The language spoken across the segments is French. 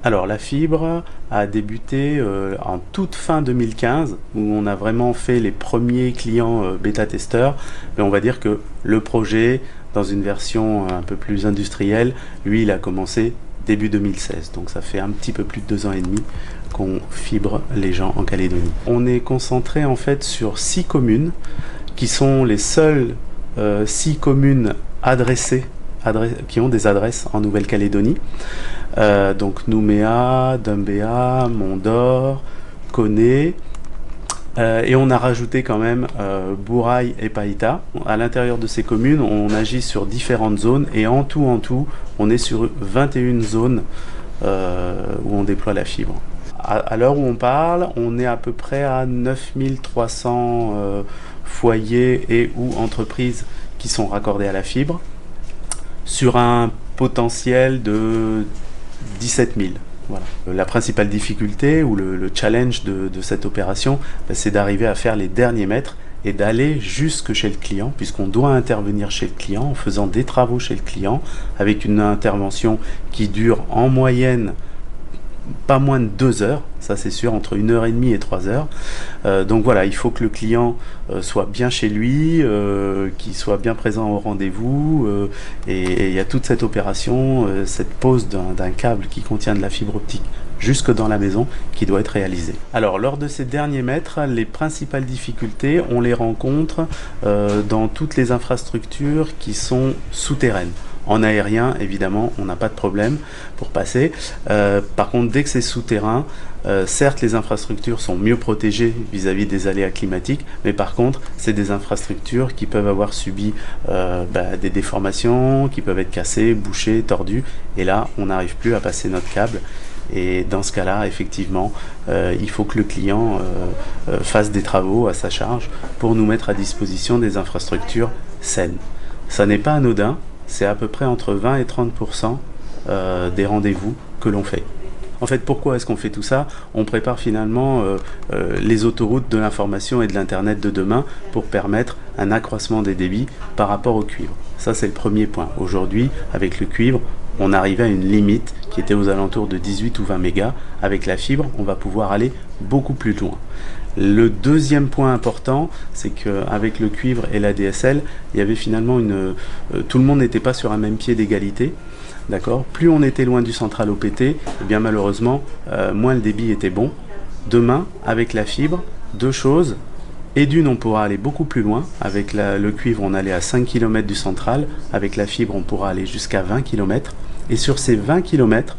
Alors la fibre a débuté en toute fin 2015 où on a vraiment fait les premiers clients bêta-testeurs. Mais on va dire que le projet, dans une version un peu plus industrielle, lui il a commencé début 2016. Donc ça fait un petit peu plus de 2 ans et demi qu'on fibre les gens en Calédonie. On est concentré en fait sur 6 communes qui sont les seules 6 communes adressées qui ont des adresses en Nouvelle-Calédonie. Donc Nouméa, Doumbéa, Mondor, Koné, et on a rajouté quand même Bourail et Païta. À l'intérieur de ces communes, on agit sur différentes zones et en tout, on est sur 21 zones où on déploie la fibre. À l'heure où on parle, on est à peu près à 9300 foyers et ou entreprises qui sont raccordés à la fibre, sur un potentiel de 17 000. Voilà. La principale difficulté ou le challenge de cette opération, c'est d'arriver à faire les derniers mètres et d'aller jusque chez le client, puisqu'on doit intervenir chez le client en faisant des travaux chez le client, avec une intervention qui dure en moyenne pas moins de 2 heures, ça c'est sûr, entre 1h30 et 3 heures. Donc voilà, il faut que le client soit bien chez lui, qu'il soit bien présent au rendez-vous, et il y a toute cette opération, cette pose d'un câble qui contient de la fibre optique jusque dans la maison qui doit être réalisée. Alors lors de ces derniers mètres, les principales difficultés, on les rencontre dans toutes les infrastructures qui sont souterraines. En aérien, évidemment, on n'a pas de problème pour passer. Par contre, dès que c'est souterrain, certes, les infrastructures sont mieux protégées vis-à-vis des aléas climatiques, mais par contre, c'est des infrastructures qui peuvent avoir subi des déformations, qui peuvent être cassées, bouchées, tordues, et là, on n'arrive plus à passer notre câble. Et dans ce cas-là, effectivement, il faut que le client fasse des travaux à sa charge pour nous mettre à disposition des infrastructures saines. Ça n'est pas anodin. C'est à peu près entre 20 et 30% des rendez-vous que l'on fait. En fait, pourquoi est-ce qu'on fait tout ça? On prépare finalement les autoroutes de l'information et de l'Internet de demain pour permettre un accroissement des débits par rapport au cuivre. Ça, c'est le premier point. Aujourd'hui, avec le cuivre, on arrivait à une limite qui était aux alentours de 18 ou 20 mégas. Avec la fibre, on va pouvoir aller beaucoup plus loin. Le deuxième point important, c'est qu'avec le cuivre et la DSL, il y avait finalement tout le monde n'était pas sur un même pied d'égalité. D'accord. Plus on était loin du central OPT, eh bien malheureusement, moins le débit était bon. Demain, avec la fibre, deux choses. Et d'une, on pourra aller beaucoup plus loin. Avec le cuivre, on allait à 5 km du central. Avec la fibre, on pourra aller jusqu'à 20 km. Et sur ces 20 km,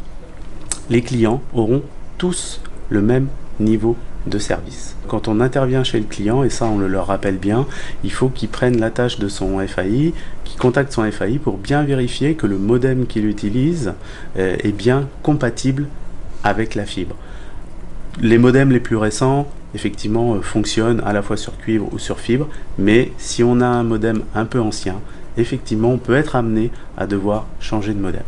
les clients auront tous le même niveau de service. Quand on intervient chez le client, et ça on le leur rappelle bien, il faut qu'il prenne la tâche de son FAI, qu'il contacte son FAI pour bien vérifier que le modem qu'il utilise est bien compatible avec la fibre. Les modems les plus récents, effectivement, fonctionnent à la fois sur cuivre ou sur fibre, mais si on a un modem un peu ancien, effectivement, on peut être amené à devoir changer de modem.